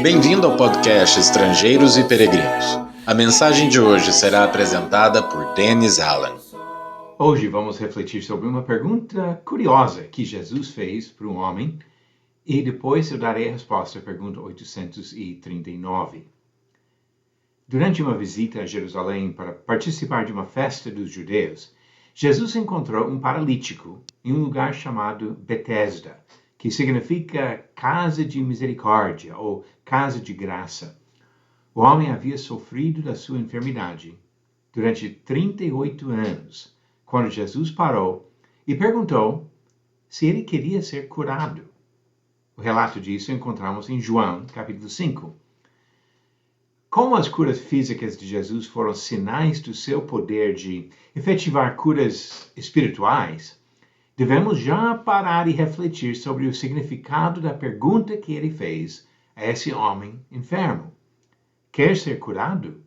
Bem-vindo ao podcast Estrangeiros e Peregrinos. A mensagem de hoje será apresentada por Dennis Allen. Hoje vamos refletir sobre uma pergunta curiosa que Jesus fez para um homem e depois eu darei a resposta à pergunta 839. Durante uma visita a Jerusalém para participar de uma festa dos judeus, Jesus encontrou um paralítico em um lugar chamado Betesda, que significa casa de misericórdia ou casa de graça. O homem havia sofrido da sua enfermidade durante 38 anos, quando Jesus parou e perguntou se ele queria ser curado. O relato disso encontramos em João, capítulo 5. Como as curas físicas de Jesus foram sinais do seu poder de efetivar curas espirituais, devemos já parar e refletir sobre o significado da pergunta que ele fez a esse homem enfermo. Quer ser curado?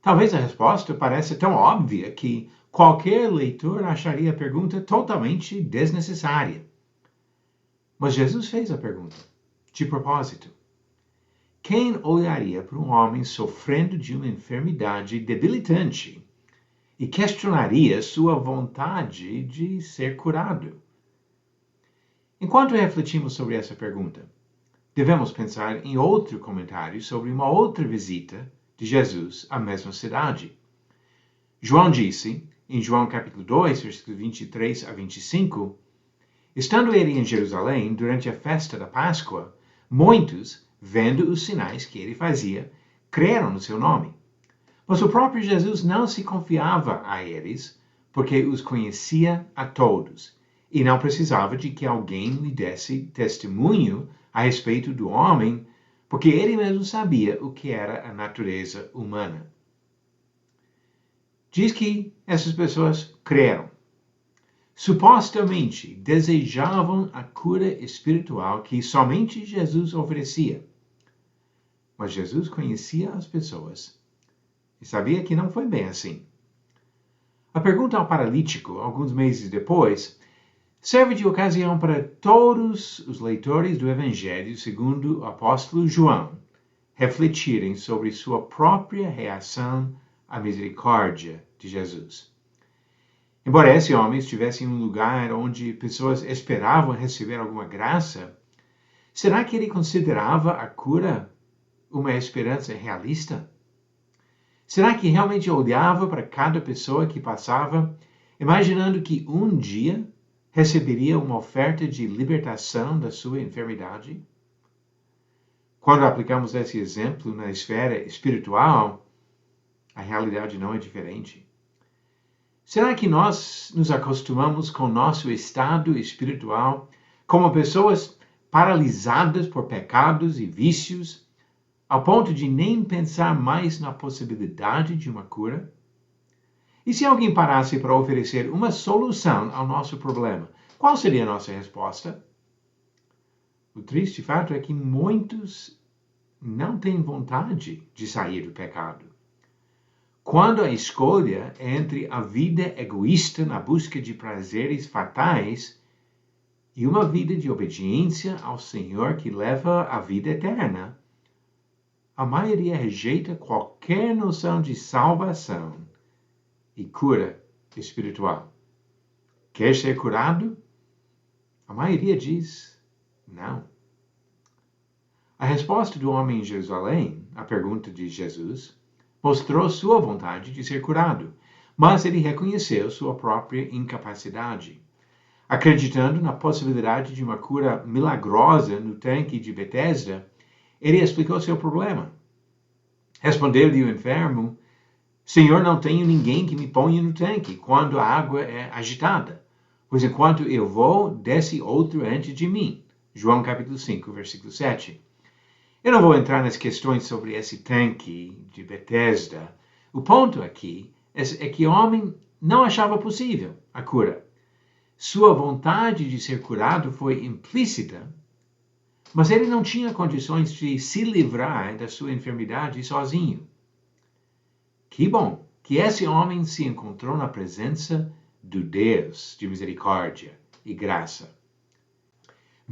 Talvez a resposta pareça tão óbvia que qualquer leitor acharia a pergunta totalmente desnecessária. Mas Jesus fez a pergunta, de propósito. Quem olharia para um homem sofrendo de uma enfermidade debilitante e questionaria sua vontade de ser curado? Enquanto refletimos sobre essa pergunta, devemos pensar em outro comentário sobre uma outra visita de Jesus à mesma cidade. João disse, em João capítulo 2, versículos 23 a 25, estando ele em Jerusalém durante a festa da Páscoa, muitos, vendo os sinais que ele fazia, creram no seu nome. Mas o próprio Jesus não se confiava a eles, porque os conhecia a todos, e não precisava de que alguém lhe desse testemunho a respeito do homem, porque ele mesmo sabia o que era a natureza humana. Diz que essas pessoas creram. Supostamente desejavam a cura espiritual que somente Jesus oferecia. Mas Jesus conhecia as pessoas e sabia que não foi bem assim. A pergunta ao paralítico, alguns meses depois, serve de ocasião para todos os leitores do Evangelho segundo o apóstolo João refletirem sobre sua própria reação à misericórdia de Jesus. Embora esse homem estivesse em um lugar onde pessoas esperavam receber alguma graça, será que ele considerava a cura uma esperança realista? Será que realmente olhava para cada pessoa que passava, imaginando que um dia receberia uma oferta de libertação da sua enfermidade? Quando aplicamos esse exemplo na esfera espiritual, a realidade não é diferente. Será que nós nos acostumamos com nosso estado espiritual como pessoas paralisadas por pecados e vícios, ao ponto de nem pensar mais na possibilidade de uma cura? E se alguém parasse para oferecer uma solução ao nosso problema, qual seria a nossa resposta? O triste fato é que muitos não têm vontade de sair do pecado. Quando a escolha é entre a vida egoísta na busca de prazeres fatais e uma vida de obediência ao Senhor que leva à vida eterna, a maioria rejeita qualquer noção de salvação e cura espiritual. Quer ser curado? A maioria diz não. A resposta do homem em Jerusalém à pergunta de Jesus mostrou sua vontade de ser curado, mas ele reconheceu sua própria incapacidade. Acreditando na possibilidade de uma cura milagrosa no tanque de Betesda, ele explicou seu problema. Respondeu-lhe o enfermo, Senhor, não tenho ninguém que me ponha no tanque quando a água é agitada, pois enquanto eu vou, desce outro antes de mim. João capítulo 5, versículo 7. Eu não vou entrar nas questões sobre esse tanque de Betesda. O ponto aqui é que o homem não achava possível a cura. Sua vontade de ser curado foi implícita, mas ele não tinha condições de se livrar da sua enfermidade sozinho. Que bom que esse homem se encontrou na presença do Deus de misericórdia e graça.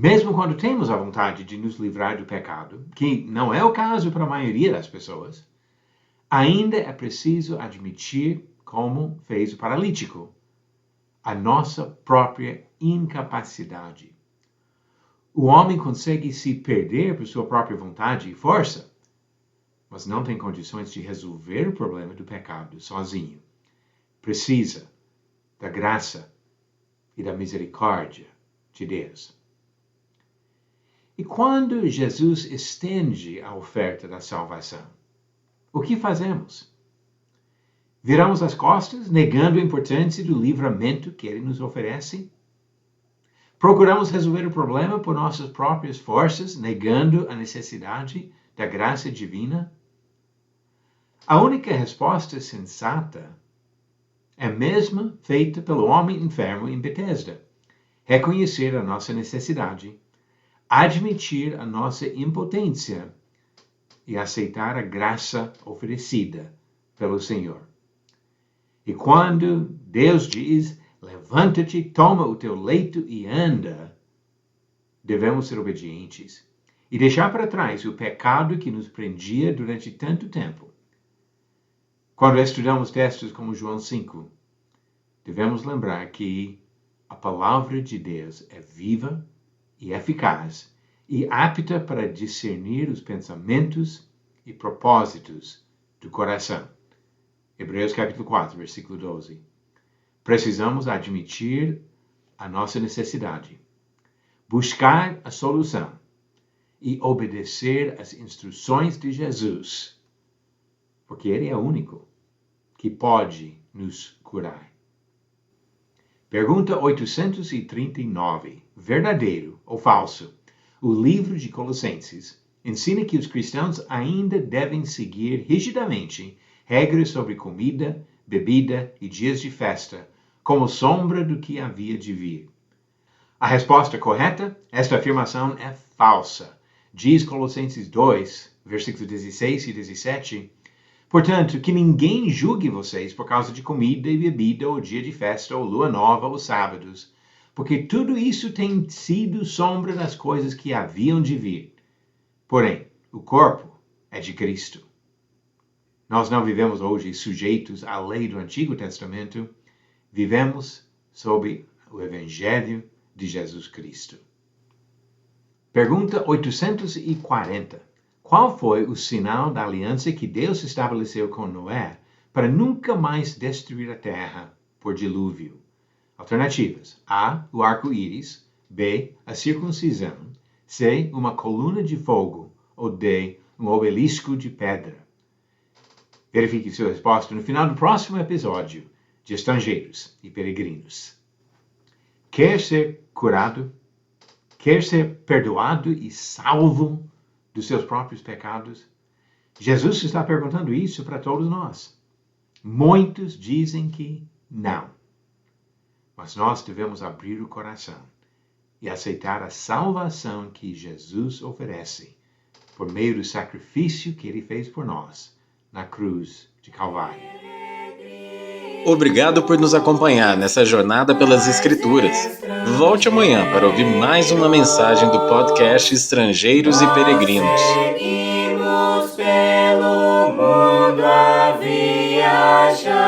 Mesmo quando temos a vontade de nos livrar do pecado, que não é o caso para a maioria das pessoas, ainda é preciso admitir, como fez o paralítico, a nossa própria incapacidade. O homem consegue se perder por sua própria vontade e força, mas não tem condições de resolver o problema do pecado sozinho. Precisa da graça e da misericórdia de Deus. E quando Jesus estende a oferta da salvação, o que fazemos? Viramos as costas, negando a importância do livramento que ele nos oferece? Procuramos resolver o problema por nossas próprias forças, negando a necessidade da graça divina? A única resposta sensata é a mesma feita pelo homem enfermo em Betesda: reconhecer a nossa necessidade, admitir a nossa impotência e aceitar a graça oferecida pelo Senhor. E quando Deus diz, levanta-te, toma o teu leito e anda, devemos ser obedientes e deixar para trás o pecado que nos prendia durante tanto tempo. Quando estudamos textos como João 5, devemos lembrar que a palavra de Deus é viva e eficaz e apta para discernir os pensamentos e propósitos do coração. Hebreus capítulo 4, versículo 12. Precisamos admitir a nossa necessidade, buscar a solução e obedecer às instruções de Jesus, porque Ele é o único que pode nos curar. Pergunta 839. Verdadeiro ou falso? O livro de Colossenses ensina que os cristãos ainda devem seguir rigidamente regras sobre comida, bebida e dias de festa, como sombra do que havia de vir. A resposta correta? Esta afirmação é falsa. Diz Colossenses 2, versículos 16 e 17, portanto, que ninguém julgue vocês por causa de comida e bebida, ou dia de festa, ou lua nova, ou sábados, porque tudo isso tem sido sombra das coisas que haviam de vir. Porém, o corpo é de Cristo. Nós não vivemos hoje sujeitos à lei do Antigo Testamento, vivemos sob o Evangelho de Jesus Cristo. Pergunta 840. Qual foi o sinal da aliança que Deus estabeleceu com Noé para nunca mais destruir a terra por dilúvio? Alternativas: A, o arco-íris; B, a circuncisão; C, uma coluna de fogo; ou D, um obelisco de pedra. Verifique sua resposta no final do próximo episódio de Estrangeiros e Peregrinos. Quer ser curado? Quer ser perdoado e salvo dos seus próprios pecados? Jesus está perguntando isso para todos nós. Muitos dizem que não. Mas nós devemos abrir o coração e aceitar a salvação que Jesus oferece por meio do sacrifício que ele fez por nós na cruz de Calvário. Obrigado por nos acompanhar nessa jornada pelas Escrituras. Volte amanhã para ouvir mais uma mensagem do podcast Estrangeiros e Peregrinos. Seguimos pelo mundo a viajar.